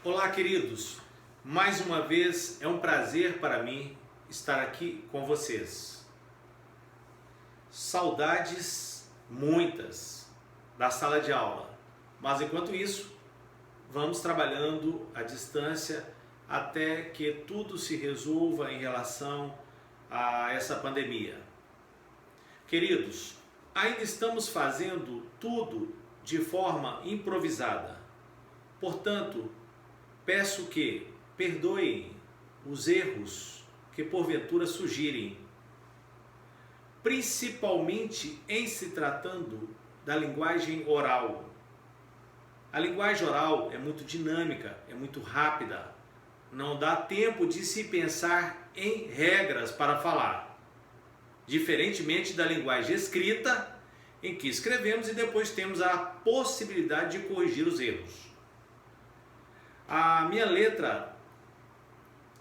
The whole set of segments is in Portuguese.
Olá, queridos! Mais uma vez é um prazer para mim estar aqui com vocês. Saudades muitas da sala de aula, mas enquanto isso, vamos trabalhando à distância até que tudo se resolva em relação a essa pandemia. Queridos, ainda estamos fazendo tudo de forma improvisada. Portanto, peço que perdoem os erros que porventura surgirem, principalmente em se tratando da linguagem oral. A linguagem oral é muito dinâmica, é muito rápida, não dá tempo de se pensar em regras para falar, diferentemente da linguagem escrita, em que escrevemos e depois temos a possibilidade de corrigir os erros. A minha letra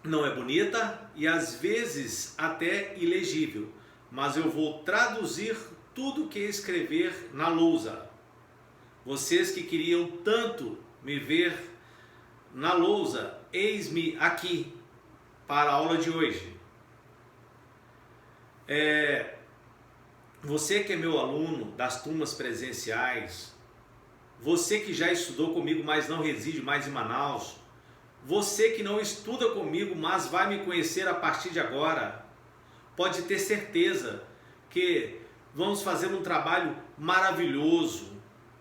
não é bonita e às vezes até ilegível, mas eu vou traduzir tudo que escrever na lousa. Vocês que queriam tanto me ver na lousa, eis-me aqui para a aula de hoje. Você que é meu aluno das turmas presenciais, você que já estudou comigo, mas não reside mais em Manaus, você que não estuda comigo, mas vai me conhecer a partir de agora, pode ter certeza que vamos fazer um trabalho maravilhoso,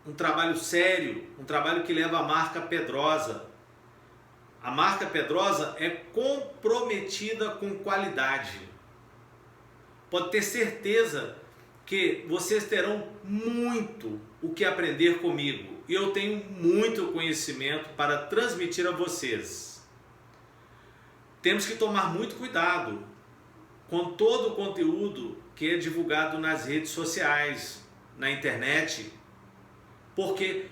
um trabalho sério, um trabalho que leva a marca Pedrosa. A marca Pedrosa é comprometida com qualidade. Pode ter certeza que vocês terão muito o que aprender comigo e eu tenho muito conhecimento para transmitir a vocês. Temos que tomar muito cuidado com todo o conteúdo que é divulgado nas redes sociais, na internet, porque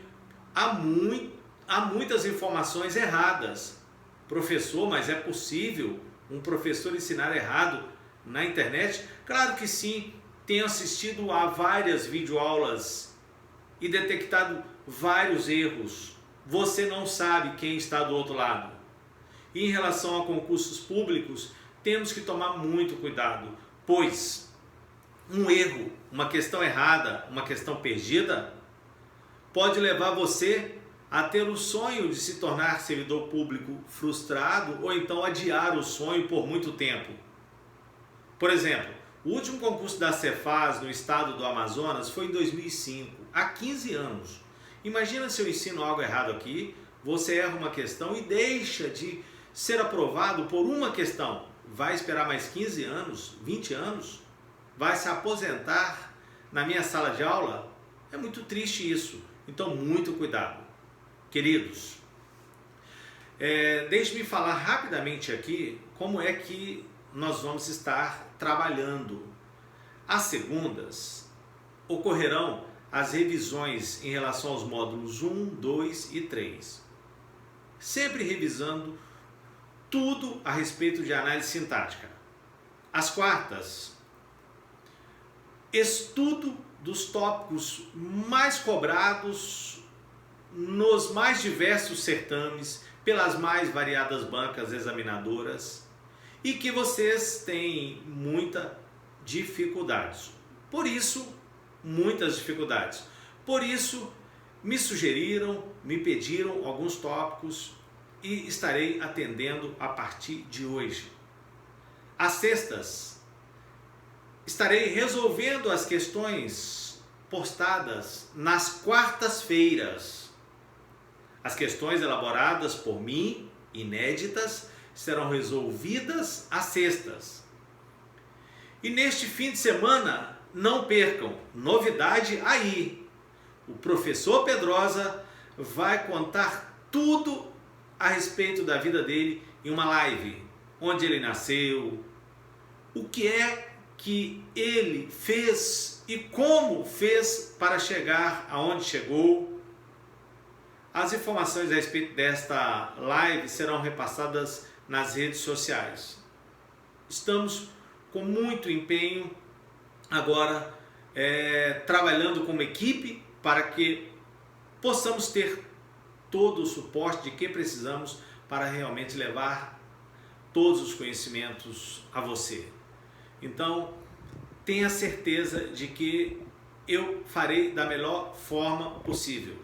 há muitas informações erradas. Professor, mas é possível um professor ensinar errado na internet? Claro que sim. Tenho assistido a várias videoaulas e detectado vários erros. Você não sabe quem está do outro lado. E em relação a concursos públicos, temos que tomar muito cuidado, pois um erro, uma questão errada, uma questão perdida, pode levar você a ter o sonho de se tornar servidor público frustrado ou então adiar o sonho por muito tempo. Por exemplo, o último concurso da Cefaz no estado do Amazonas foi em 2005, há 15 anos. Imagina se eu ensino algo errado aqui, você erra uma questão e deixa de ser aprovado por uma questão. Vai esperar mais 15 anos, 20 anos? Vai se aposentar na minha sala de aula? É muito triste isso. Então, muito cuidado. Queridos, deixe-me falar rapidamente aqui como é que nós vamos estar trabalhando. Às segundas, ocorrerão as revisões em relação aos módulos 1, 2 e 3. Sempre revisando tudo a respeito de análise sintática. Às quartas, estudo dos tópicos mais cobrados nos mais diversos certames, pelas mais variadas bancas examinadoras, e que vocês têm muitas dificuldades. Muitas dificuldades. Por isso, me sugeriram, me pediram alguns tópicos e estarei atendendo a partir de hoje. Às sextas, estarei resolvendo as questões postadas nas quartas-feiras. As questões elaboradas por mim, inéditas, serão resolvidas às sextas. E neste fim de semana, não percam, novidade aí. O professor Pedrosa vai contar tudo a respeito da vida dele em uma live. Onde ele nasceu, o que é que ele fez e como fez para chegar aonde chegou. As informações a respeito desta live serão repassadas nas redes sociais. Estamos com muito empenho agora trabalhando como equipe para que possamos ter todo o suporte de que precisamos para realmente levar todos os conhecimentos a você. Então, tenha certeza de que eu farei da melhor forma possível.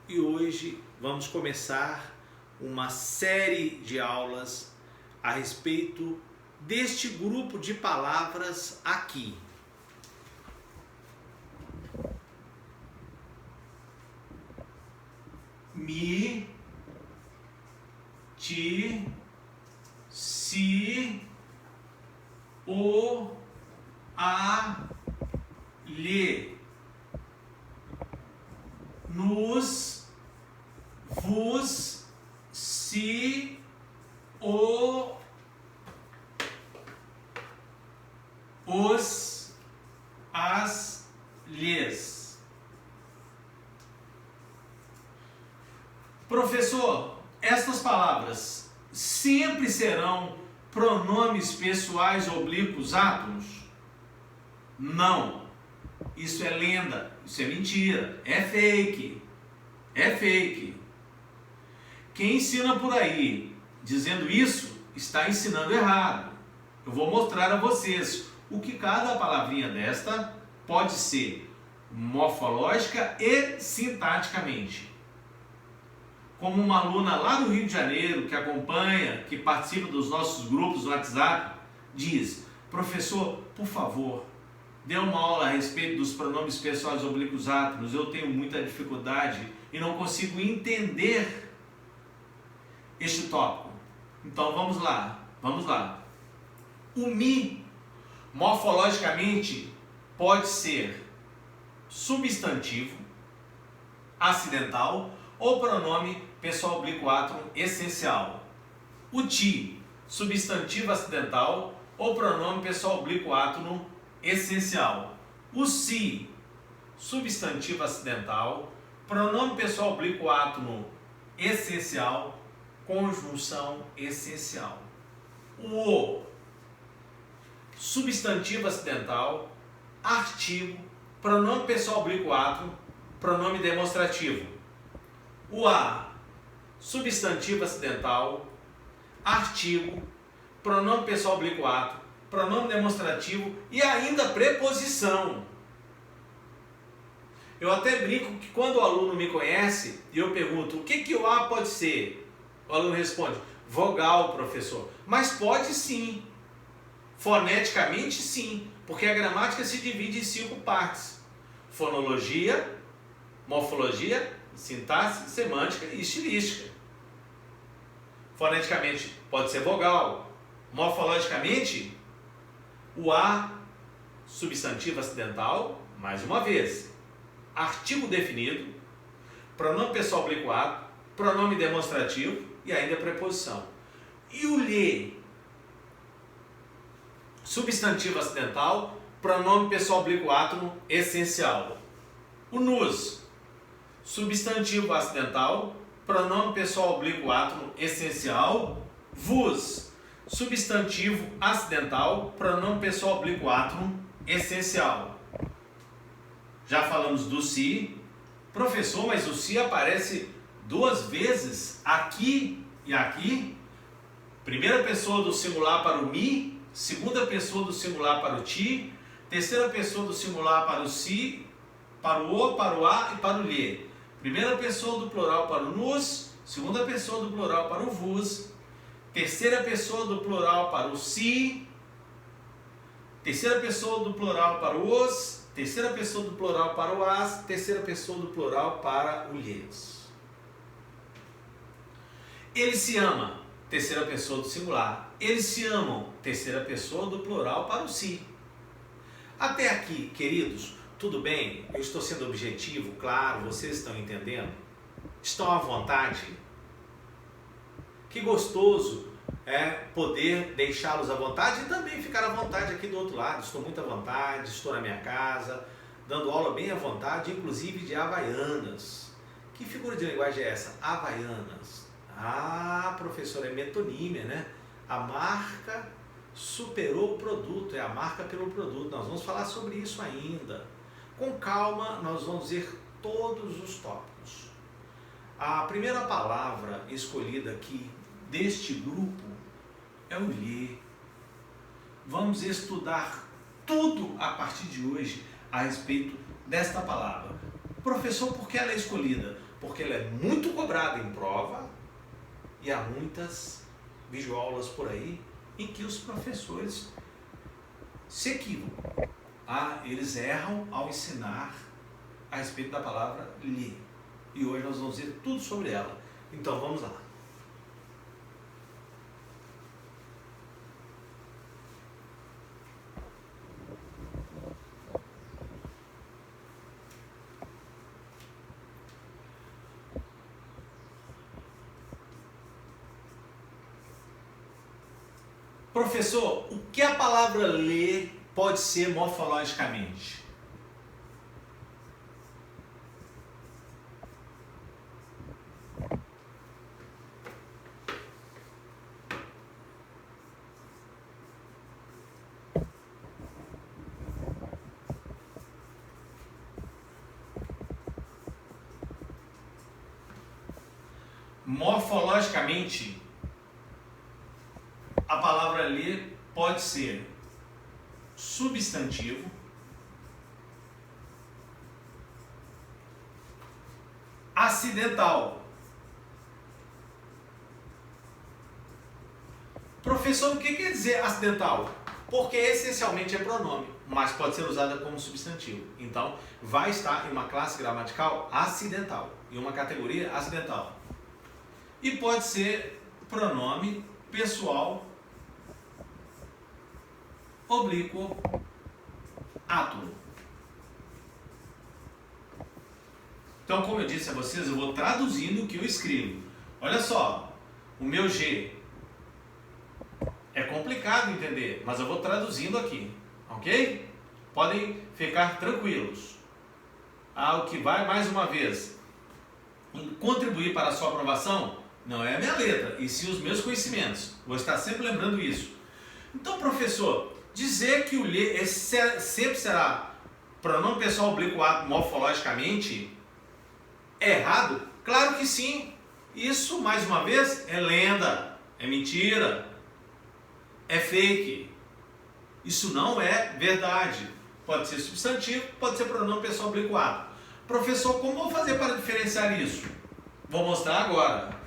E hoje vamos começar uma série de aulas a respeito deste grupo de palavras aqui. Mi, ti, si, o, a, lhe, nos, vos, si, o, os, as, lhes. Professor, estas palavras sempre serão pronomes pessoais oblíquos átomos? Não. Isso é lenda, isso é mentira, é fake. É fake. Quem ensina por aí dizendo isso está ensinando errado. Eu vou mostrar a vocês o que cada palavrinha desta pode ser morfológica e sintaticamente. Como uma aluna lá do Rio de Janeiro que acompanha, que participa dos nossos grupos no WhatsApp, diz: professor, por favor, dê uma aula a respeito dos pronomes pessoais oblíquos átomos, eu tenho muita dificuldade e não consigo entender este tópico. Então vamos lá. O mi, morfologicamente, pode ser substantivo, acidental ou pronome pessoal oblíquo átomo essencial. O ti, substantivo acidental ou pronome pessoal oblíquo átomo essencial. O si, substantivo acidental, pronome pessoal oblíquo átomo essencial, conjunção essencial. O, substantivo acidental, artigo, pronome pessoal oblíquo átomo, pronome demonstrativo. O a, substantivo acidental, artigo, pronome pessoal oblíquo átomo, pronome demonstrativo e ainda preposição. Eu até brinco que quando o aluno me conhece e eu pergunto o que o a pode ser, o aluno responde: vogal, professor. Mas pode sim, foneticamente sim, porque a gramática se divide em 5 partes: fonologia, morfologia, sintaxe, semântica e estilística. Foneticamente pode ser vogal. Morfologicamente, o a, substantivo acidental, mais uma vez, artigo definido, pronome pessoal oblíquo átomo, pronome demonstrativo e ainda preposição. E o lhe, substantivo acidental, pronome pessoal oblíquo átomo essencial. O nos, substantivo acidental, pronome pessoal oblíquo átomo essencial. Vos, substantivo acidental, pronome pessoal oblíquo átomo essencial. Já falamos do si. Professor, mas o si aparece 2 vezes aqui e aqui. Primeira pessoa do singular para o mi, segunda pessoa do singular para o ti, terceira pessoa do singular para o si, para o o, para o a e para o lhe. Primeira pessoa do plural para o nos, segunda pessoa do plural para o vos, terceira pessoa do plural para o si, terceira pessoa do plural para o os, terceira pessoa do plural para o as, terceira pessoa do plural para o lhes. Ele se ama, terceira pessoa do singular. Eles se amam, terceira pessoa do plural para o si. Até aqui, queridos, tudo bem? Eu estou sendo objetivo, claro, vocês estão entendendo? Estão à vontade? Que gostoso é poder deixá-los à vontade e também ficar à vontade aqui do outro lado. Estou muito à vontade, estou na minha casa, dando aula bem à vontade, inclusive de havaianas. Que figura de linguagem é essa? Havaianas. Ah, professor, é metonímia, né? A marca superou o produto, é a marca pelo produto. Nós vamos falar sobre isso ainda. Com calma, nós vamos ver todos os tópicos. A primeira palavra escolhida aqui deste grupo é o lhe. Vamos estudar tudo a partir de hoje a respeito desta palavra. Professor, por que ela é escolhida? Porque ela é muito cobrada em prova e há muitas videoaulas por aí em que os professores se equivocam. Eles erram ao ensinar a respeito da palavra lhe. E hoje nós vamos ver tudo sobre ela. Então vamos lá. Professor, o que a palavra ler pode ser morfologicamente? Morfologicamente, a palavra ler pode ser substantivo, acidental. Professor, o que quer dizer acidental? Porque essencialmente é pronome, mas pode ser usada como substantivo. Então, vai estar em uma classe gramatical acidental, em uma categoria acidental. E pode ser pronome pessoal oblíquo átomo. Então, como eu disse a vocês, eu vou traduzindo o que eu escrevo. Olha só, o meu G é complicado entender, mas eu vou traduzindo aqui, ok? Podem ficar tranquilos. O que vai, mais uma vez, contribuir para a sua aprovação não é a minha letra, e sim os meus conhecimentos. Vou estar sempre lembrando isso. Então, professor, dizer que o lhe sempre será pronome pessoal oblíquo átomo morfologicamente é errado? Claro que sim. Isso, mais uma vez, é lenda, é mentira, é fake. Isso não é verdade. Pode ser substantivo, pode ser pronome pessoal oblíquo átomo. Professor, como vou fazer para diferenciar isso? Vou mostrar agora.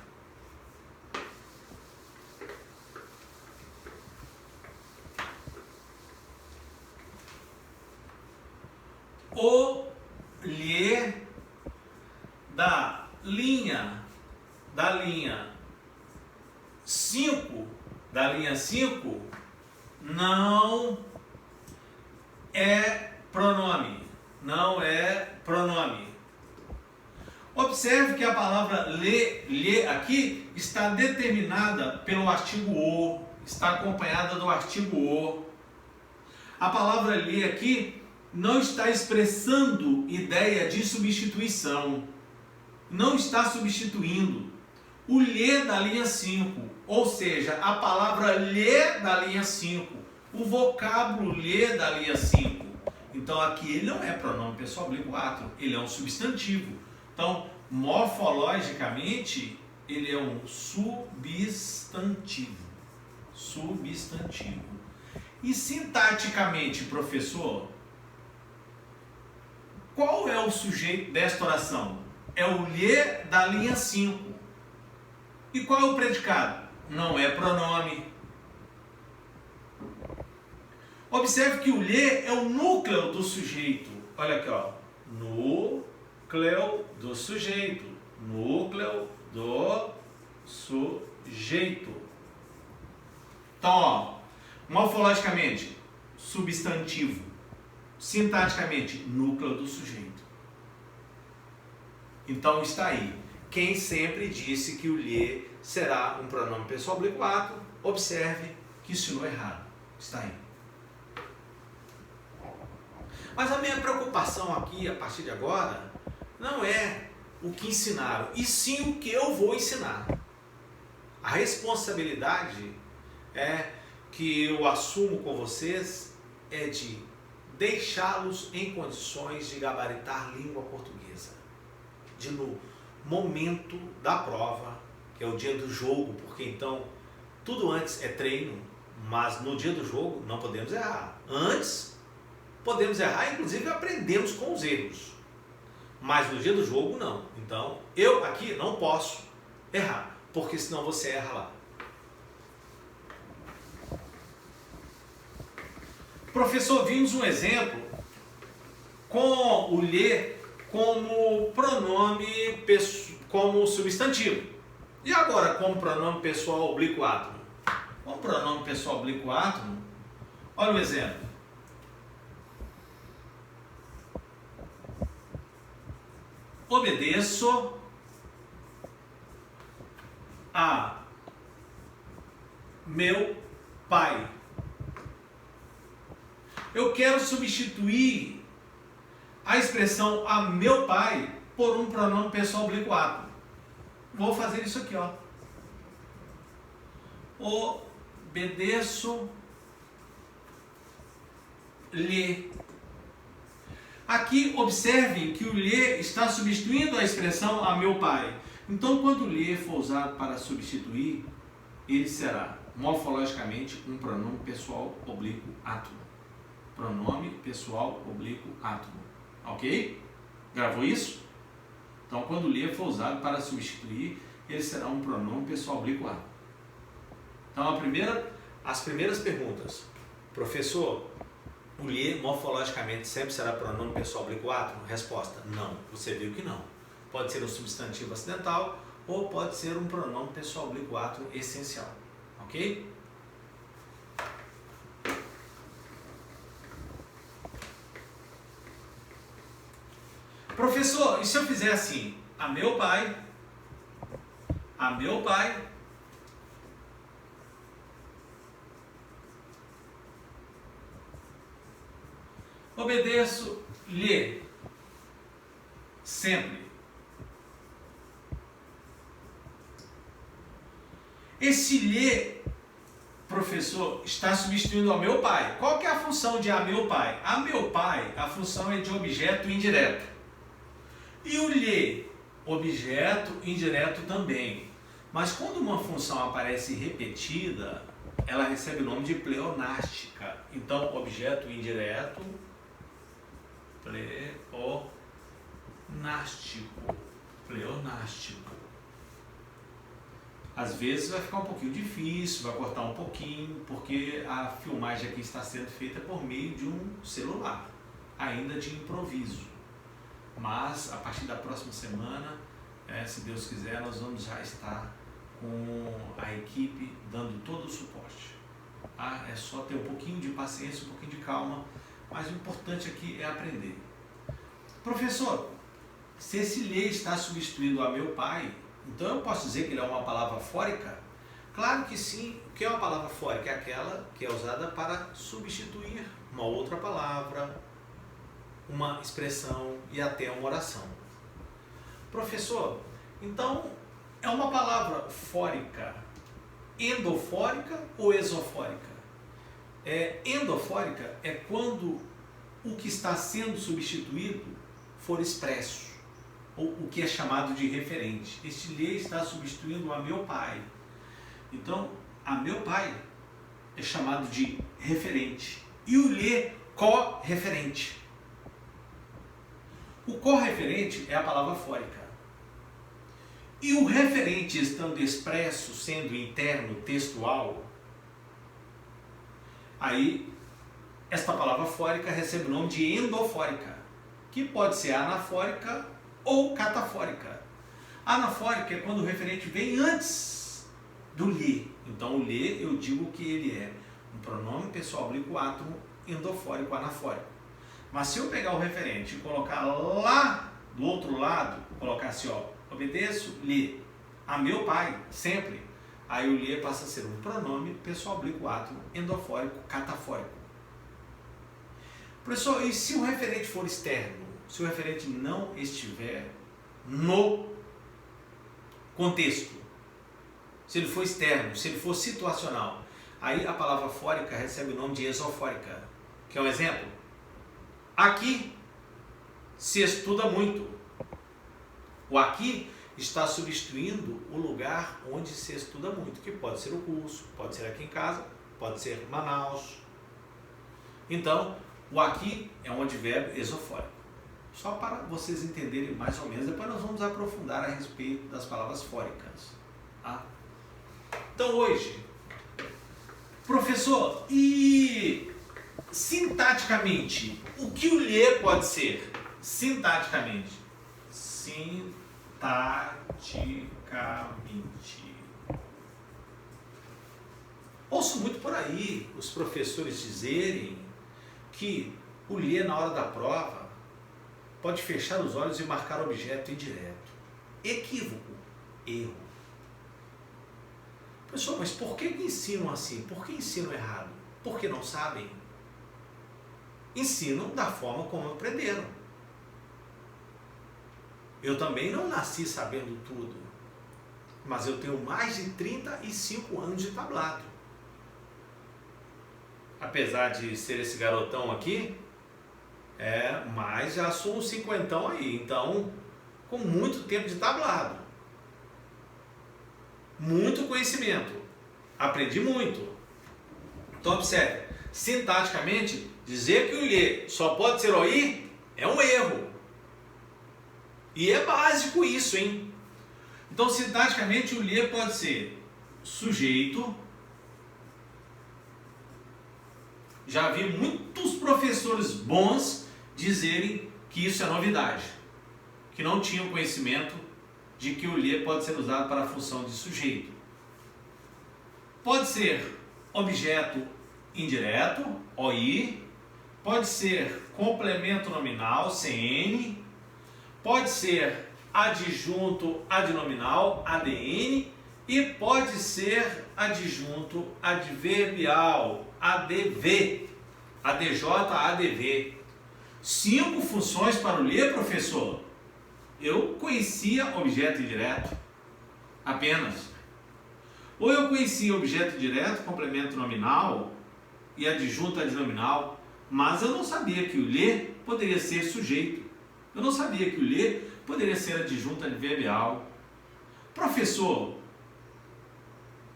O lhe da linha 5, não é pronome. Não é pronome. Observe que a palavra lhe aqui está determinada pelo artigo o, está acompanhada do artigo o. A palavra lhe aqui não está expressando ideia de substituição. Não está substituindo. O lhe da linha 5, ou seja, a palavra lhe da linha 5, o vocábulo lhe da linha 5. Então aqui ele não é pronome pessoal oblíquo átomo, ele é um substantivo. Então, morfologicamente, ele é um substantivo. Substantivo. E sintaticamente, professor, qual é o sujeito desta oração? É o lhe da linha 5. E qual é o predicado? Não é pronome. Observe que o lhe é o núcleo do sujeito. Olha aqui, ó. Núcleo do sujeito. Núcleo do sujeito. Então, ó, morfologicamente, substantivo. Sintaticamente, núcleo do sujeito. Então está aí. Quem sempre disse que o lhe será um pronome pessoal oblíquo átomo, observe que ensinou errado. Está aí. Mas a minha preocupação aqui, a partir de agora, não é o que ensinaram, e sim o que eu vou ensinar. A responsabilidade que eu assumo com vocês é de deixá-los em condições de gabaritar língua portuguesa. De no momento da prova, que é o dia do jogo, porque então tudo antes é treino, mas no dia do jogo não podemos errar. Antes podemos errar, inclusive aprendemos com os erros, mas no dia do jogo não. Então eu aqui não posso errar, porque senão você erra lá. Professor, vimos um exemplo com o lhe como pronome, como substantivo. E agora, como pronome pessoal oblíquo átomo? Como pronome pessoal oblíquo átomo, olha o exemplo. Obedeço a meu pai. Eu quero substituir a expressão a meu pai por um pronome pessoal oblíquo átomo. Vou fazer isso aqui, ó. Obedeço-lhe. Aqui, observem que o lhe está substituindo a expressão a meu pai. Então, quando o lhe for usado para substituir, ele será morfologicamente um pronome pessoal oblíquo átomo. Pronome pessoal oblíquo átomo. Ok? Gravou isso? Então, quando o lhe for usado para substituir, ele será um pronome pessoal oblíquo átomo. Então, as primeiras perguntas. Professor, o lhe morfologicamente sempre será pronome pessoal oblíquo átomo? Resposta: não. Você viu que não. Pode ser um substantivo acidental ou pode ser um pronome pessoal oblíquo átomo essencial. Ok? Professor, e se eu fizer assim? A meu pai, obedeço-lhe sempre. Esse lhe, professor, está substituindo ao meu pai. Qual que é a função de a meu pai? A meu pai, a função é de objeto indireto. E o lhe, objeto indireto também. Mas quando uma função aparece repetida, ela recebe o nome de pleonástica. Então, objeto indireto, pleonástico. Às vezes vai ficar um pouquinho difícil, vai cortar um pouquinho, porque a filmagem aqui está sendo feita por meio de um celular, ainda de improviso. Mas a partir da próxima semana, se Deus quiser, nós vamos já estar com a equipe dando todo o suporte. Tá? É só ter um pouquinho de paciência, um pouquinho de calma, mas o importante aqui é aprender. Professor, se esse lhe está substituindo a meu pai, então eu posso dizer que ele é uma palavra fórica? Claro que sim. O que é uma palavra fórica? É aquela que é usada para substituir uma outra palavra, uma expressão e até uma oração. Professor, então é uma palavra fórica, endofórica ou exofórica? Endofórica é quando o que está sendo substituído for expresso, ou o que é chamado de referente. Este lhe está substituindo a meu pai. Então, a meu pai é chamado de referente e o lhe correferente. O correferente é a palavra fórica. E o referente estando expresso, sendo interno, textual, aí esta palavra fórica recebe o nome de endofórica, que pode ser anafórica ou catafórica. Anafórica é quando o referente vem antes do lhe. Então o lhe eu digo que ele é um pronome pessoal oblíquo átomo endofórico, anafórico. Mas se eu pegar o referente e colocar lá do outro lado, colocar assim, ó, obedeço-lhe a meu pai, sempre, aí o lhe passa a ser um pronome pessoal oblíquo átomo endofórico, catafórico. Professor, e se o referente for externo? Se o referente não estiver no contexto, se ele for externo, se ele for situacional, aí a palavra fórica recebe o nome de exofórica. Quer um exemplo? Aqui se estuda muito. O aqui está substituindo o lugar onde se estuda muito, que pode ser o curso, pode ser aqui em casa, pode ser Manaus. Então, o aqui é um advérbio exofórico. Só para vocês entenderem mais ou menos, depois nós vamos aprofundar a respeito das palavras fóricas. Tá? Então hoje, professor, e sintaticamente, o que o lhe pode ser? Sintaticamente. Ouço muito por aí os professores dizerem que o lhe na hora da prova pode fechar os olhos e marcar objeto indireto. Equívoco, erro. Pessoal, mas por que ensinam assim? Por que ensinam errado? Porque não sabem? Ensinam da forma como aprenderam. Eu também não nasci sabendo tudo, mas eu tenho mais de 35 anos de tablado. Apesar de ser esse garotão aqui, mas já sou um cinquentão aí, então com muito tempo de tablado. Muito conhecimento. Aprendi muito. Então observe, sintaticamente, dizer que o lhe só pode ser o i é um erro. E é básico isso, hein? Então, sintaticamente, o lhe pode ser sujeito. Já vi muitos professores bons dizerem que isso é novidade, que não tinham conhecimento de que o lhe pode ser usado para a função de sujeito. Pode ser objeto indireto, OI, pode ser complemento nominal, CN, pode ser adjunto adnominal, ADN, e pode ser adjunto adverbial, ADV, ADJ, ADV. 5 funções para o lhe, professor. Eu conhecia objeto indireto, apenas. Ou eu conhecia objeto direto, complemento nominal e adjunto adnominal, mas eu não sabia que o lhe poderia ser sujeito. Eu não sabia que o lhe poderia ser adjunto adverbial. Professor,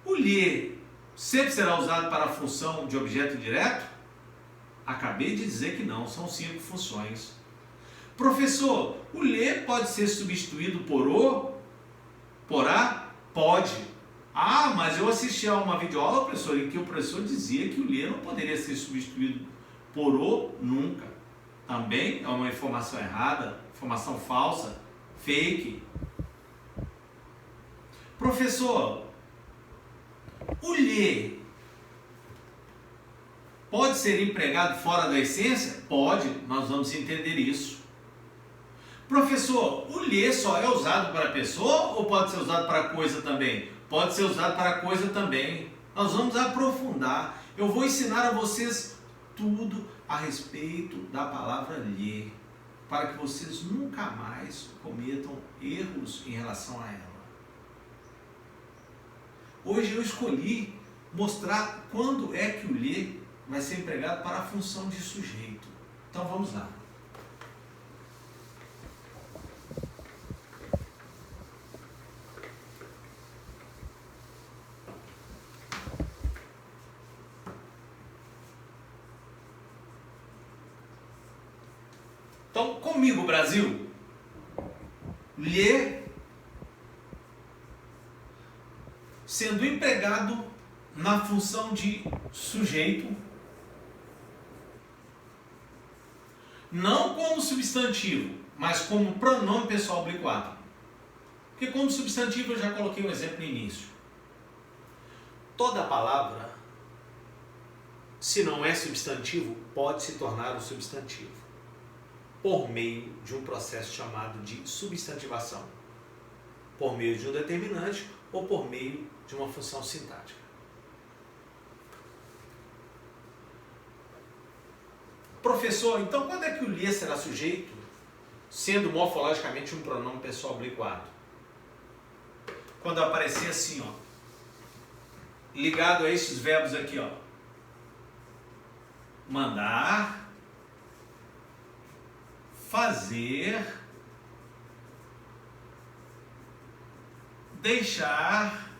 o lhe sempre será usado para a função de objeto direto? Acabei de dizer que não, são 5 funções. Professor, o lhe pode ser substituído por o, por a? Pode. Ah, mas eu assisti a uma videoaula, professor, em que o professor dizia que o lhe não poderia ser substituído por o nunca. Também é uma informação errada, informação falsa, fake. Professor, o lhe pode ser empregado fora da essência? Pode, nós vamos entender isso. Professor, o lhe só é usado para pessoa ou pode ser usado para coisa também? Pode ser usado para coisa também. Nós vamos aprofundar. Eu vou ensinar a vocês tudo a respeito da palavra lhe, para que vocês nunca mais cometam erros em relação a ela. Hoje eu escolhi mostrar quando é que o lhe vai ser empregado para a função de sujeito. Então vamos lá. Então, comigo, Brasil, lhe sendo empregado na função de sujeito, não como substantivo, mas como pronome pessoal oblíquo. Porque como substantivo eu já coloquei um exemplo no início. Toda palavra, se não é substantivo, pode se tornar um substantivo por meio de um processo chamado de substantivação, por meio de um determinante ou por meio de uma função sintática. Professor, então quando é que o lhe será sujeito, sendo morfologicamente um pronome pessoal oblíquo? Quando aparecer assim, ó, ligado a esses verbos aqui, ó, mandar, fazer, deixar,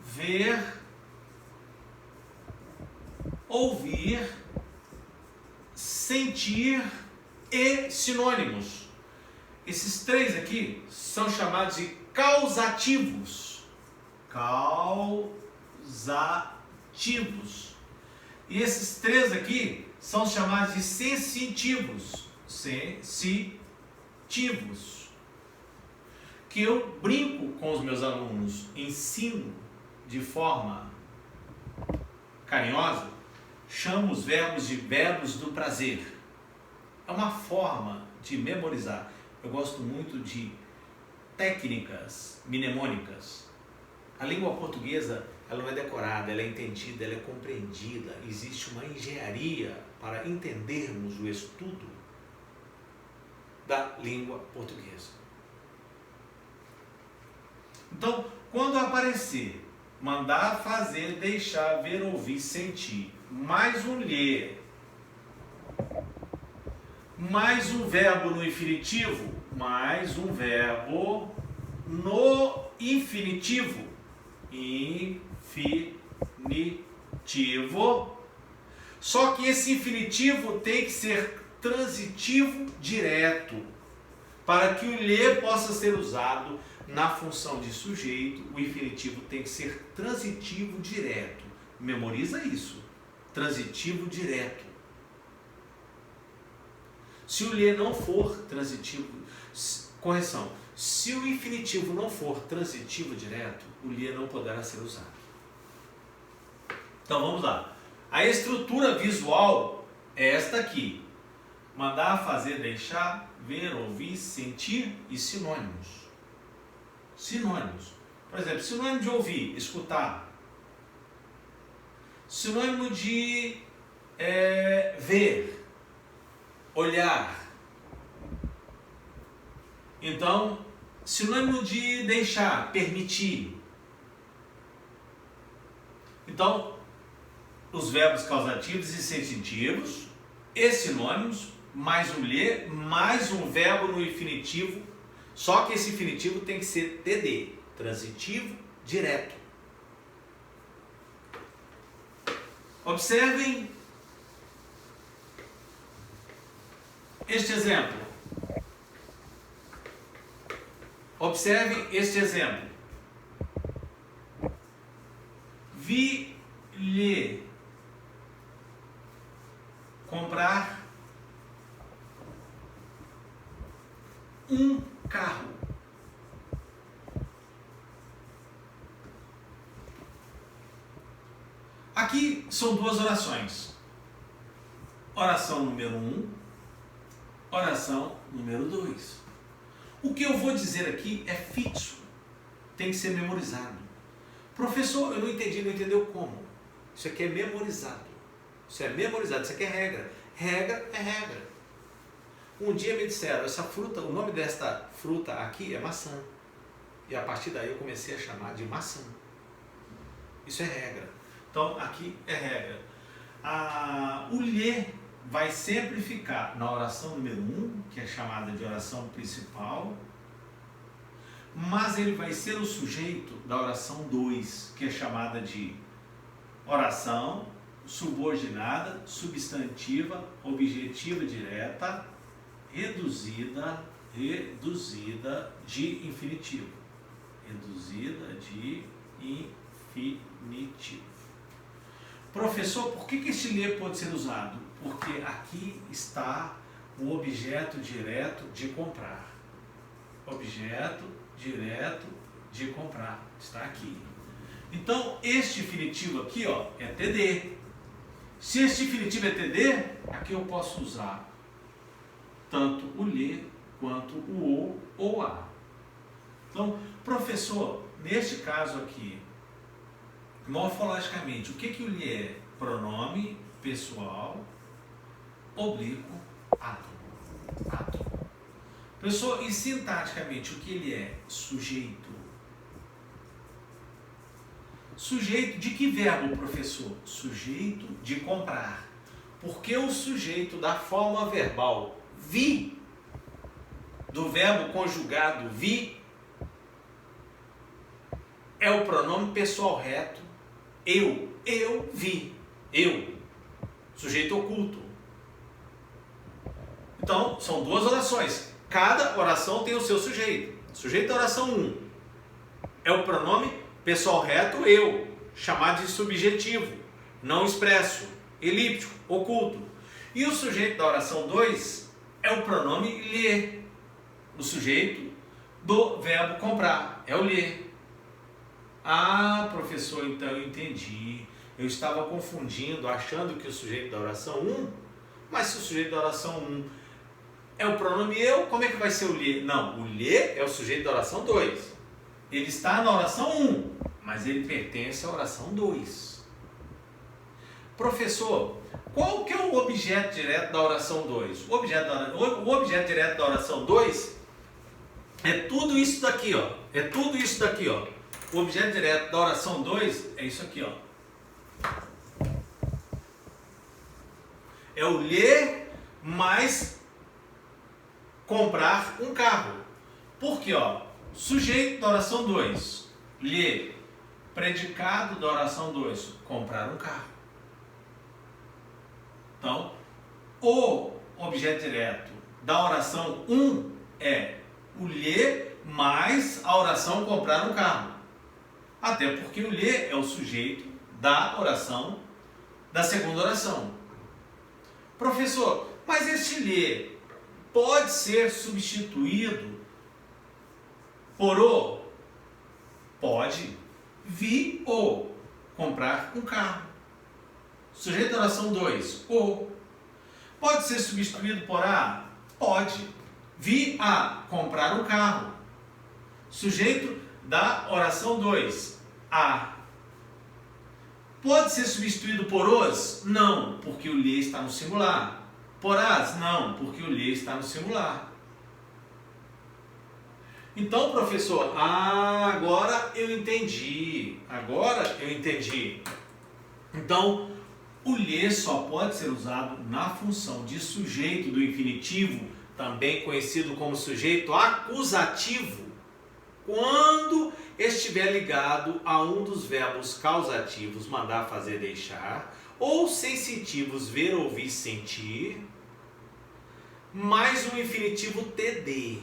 ver, ouvir, sentir e sinônimos. Esses três aqui são chamados de causativos. Causativos. E esses três aqui são chamados de sensitivos. Sensitivos. Que eu brinco com os meus alunos, ensino de forma carinhosa, chamo os verbos de verbos do prazer. É uma forma de memorizar. Eu gosto muito de técnicas mnemônicas. A língua portuguesa, ela não é decorada, ela é entendida, ela é compreendida. Existe uma engenharia para entendermos o estudo da língua portuguesa. Então, quando aparecer, mandar, fazer, deixar, ver, ouvir, sentir, mais um ler, mais um verbo no infinitivo, mais um verbo no infinitivo, só que esse infinitivo tem que ser transitivo direto, para que o ler possa ser usado na função de sujeito. O infinitivo tem que ser transitivo direto. Memoriza isso. Transitivo direto. Se o ler não for transitivo, correção, se o infinitivo não for transitivo direto, o ler não poderá ser usado. Então vamos lá. A estrutura visual é esta aqui. Mandar, fazer, deixar, ver, ouvir, sentir e sinônimos. Sinônimos. Por exemplo, sinônimo de ouvir, escutar. Sinônimo de ver, olhar. Então, sinônimo de deixar, permitir. Então, os verbos causativos e sensitivos, e sinônimos, mais um ler, mais um verbo no infinitivo. Só que esse infinitivo tem que ser TD, transitivo direto. Observem este exemplo. Observem este exemplo. Vi-lhe comprar um carro. Aqui são duas orações. Oração número 1, oração número 2. O que eu vou dizer aqui é fixo, tem que ser memorizado. Professor, eu não entendi, não entendeu como? Isso aqui é memorizado. Isso é memorizado, isso aqui é regra. Regra é regra. Um dia me disseram, essa fruta, o nome desta fruta aqui é maçã. E a partir daí eu comecei a chamar de maçã. Isso é regra. Então aqui é regra. O lhe vai sempre ficar na oração número 1, que é chamada de oração principal, mas ele vai ser o sujeito da oração 2, que é chamada de oração subordinada, substantiva, objetiva direta, reduzida de infinitivo. Reduzida de infinitivo. Professor, por que este ler pode ser usado? Porque aqui está o objeto direto de comprar. Objeto direto de comprar. Está aqui. Então, este infinitivo aqui, ó, é TD. Se este infinitivo é TD, aqui eu posso usar tanto o ler quanto o ou a. Então, professor, neste caso aqui, morfologicamente, o que o lhe é? Pronome pessoal, oblíquo, átomo. Professor, e sintaticamente, o que ele é? Sujeito. Sujeito de que verbo, professor? Sujeito de comprar. Porque o sujeito da forma verbal vi, do verbo conjugado vi, é o pronome pessoal reto eu. Eu vi. Eu. Sujeito oculto. Então, são duas orações. Cada oração tem o seu sujeito. Sujeito da oração 1 é o pronome pessoal reto eu, chamado de subjetivo, não expresso, elíptico, oculto. E o sujeito da oração 2 é o pronome lhe, o sujeito do verbo comprar, é o lhe. Ah, professor, então eu entendi. Eu estava confundindo, achando que o sujeito da oração 1, mas se o sujeito da oração 1 é o pronome eu, como é que vai ser o lhe? Não, o lhe é o sujeito da oração 2. Ele está na oração 1, mas ele pertence à oração 2. Professor, qual que é o objeto direto da oração 2? O objeto direto da oração 2 é tudo isso daqui, ó. É tudo isso daqui, ó. O objeto direto da oração 2 é isso aqui, ó. É o lhe mais comprar um carro. Por quê, ó? Sujeito da oração 2, lhe. Predicado da oração 2, comprar um carro. Então, o objeto direto da oração 1 é o lhe mais a oração comprar um carro. Até porque o lhe é o sujeito da oração, da segunda oração. Professor, mas este lhe pode ser substituído por o? Pode. Vi o comprar um carro. Sujeito da oração 2, o. Pode ser substituído por a? Pode. Vi a comprar um carro. Sujeito da oração 2, a. Pode ser substituído por os? Não, porque o lhe está no singular. Por as? Não, porque o lhe está no singular. Então, professor, agora eu entendi. Então, o lhe só pode ser usado na função de sujeito do infinitivo, também conhecido como sujeito acusativo, quando estiver ligado a um dos verbos causativos mandar, fazer, deixar, ou sensitivos ver, ouvir, sentir, mais um infinitivo TD,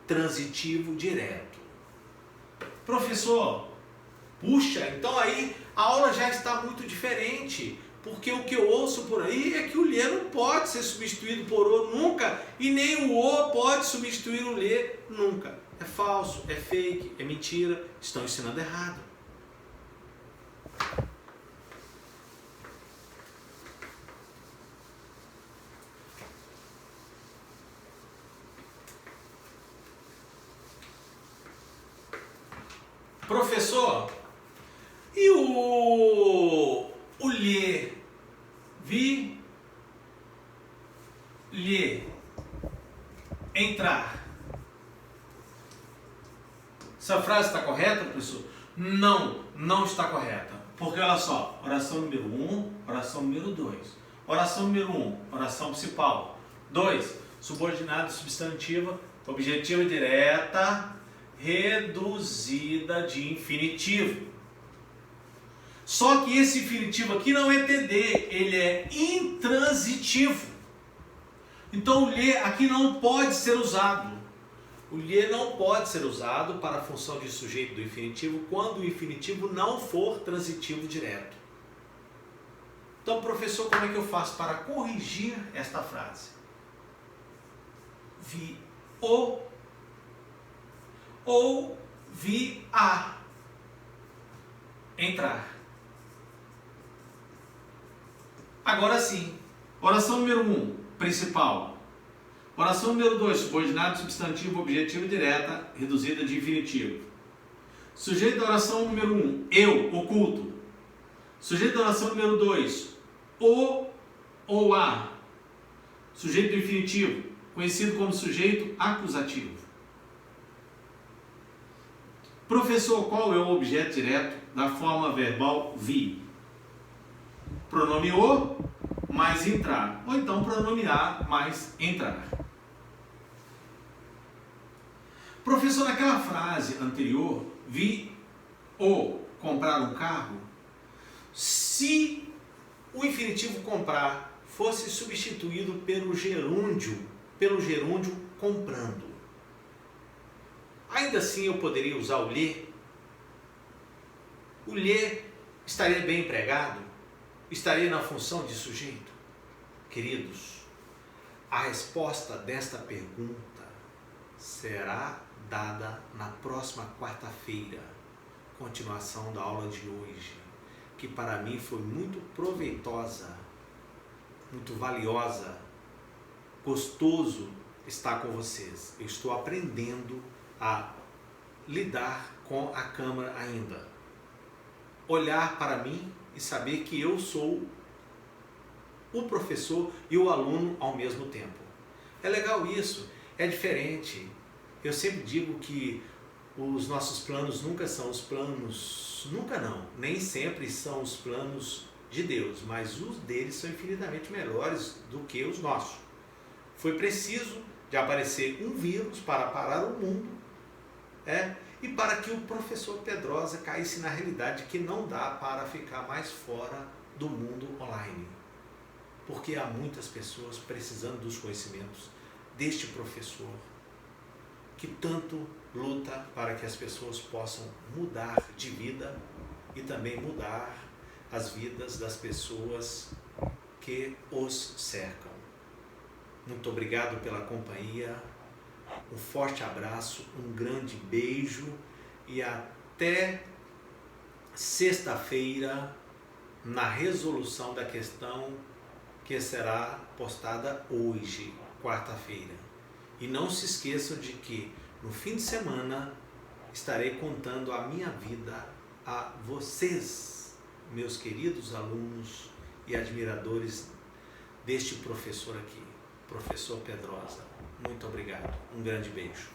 transitivo direto. Professor, puxa, então aí a aula já está muito diferente, porque o que eu ouço por aí é que o lhe não pode ser substituído por o nunca, e nem o pode substituir o lhe nunca. É falso, é fake, é mentira, estão ensinando errado. Professor, e o lhe, vi, lhe, entrar? Essa frase está correta, professor? Não, não está correta. Porque olha só, oração número 1, oração número 2. Oração número 1, oração principal. 2, subordinado substantiva, objetiva direta, reduzida de infinitivo. Só que esse infinitivo aqui não é TD, ele é intransitivo. Então o lhe aqui não pode ser usado. O lhe não pode ser usado para a função de sujeito do infinitivo quando o infinitivo não for transitivo direto. Então, professor, como é que eu faço para corrigir esta frase? Vi o ou vi a entrar. Agora sim, oração número 1, principal. Oração número 2, subordinado, substantivo, objetivo direta, reduzida de infinitivo. Sujeito da oração número 1, eu, oculto. Sujeito da oração número 2, o ou a. Sujeito do infinitivo, conhecido como sujeito acusativo. Professor, qual é o objeto direto da forma verbal vi? Pronome o mais entrar, ou então pronome a mais entrar. Professor, naquela frase anterior, vi ou comprar um carro, se o infinitivo comprar fosse substituído pelo gerúndio comprando, ainda assim eu poderia usar o ler? O ler estaria bem empregado? Estaria na função de sujeito? Queridos, a resposta desta pergunta será dada na próxima quarta-feira, continuação da aula de hoje, que para mim foi muito proveitosa, muito valiosa, gostoso estar com vocês. Eu estou aprendendo a lidar com a câmera ainda. Olhar para mim e saber que eu sou o professor e o aluno ao mesmo tempo. É legal isso, é diferente. Eu sempre digo que os nossos planos nunca são os planos, nunca não, nem sempre são os planos de Deus, mas os deles são infinitamente melhores do que os nossos. Foi preciso de aparecer um vírus para parar o mundo, e para que o professor Pedrosa caísse na realidade que não dá para ficar mais fora do mundo online. Porque há muitas pessoas precisando dos conhecimentos deste professor, que tanto luta para que as pessoas possam mudar de vida e também mudar as vidas das pessoas que os cercam. Muito obrigado pela companhia, um forte abraço, um grande beijo e até sexta-feira na resolução da questão que será postada hoje, quarta-feira. E não se esqueçam de que no fim de semana estarei contando a minha vida a vocês, meus queridos alunos e admiradores deste professor aqui, professor Pedrosa. Muito obrigado. Um grande beijo.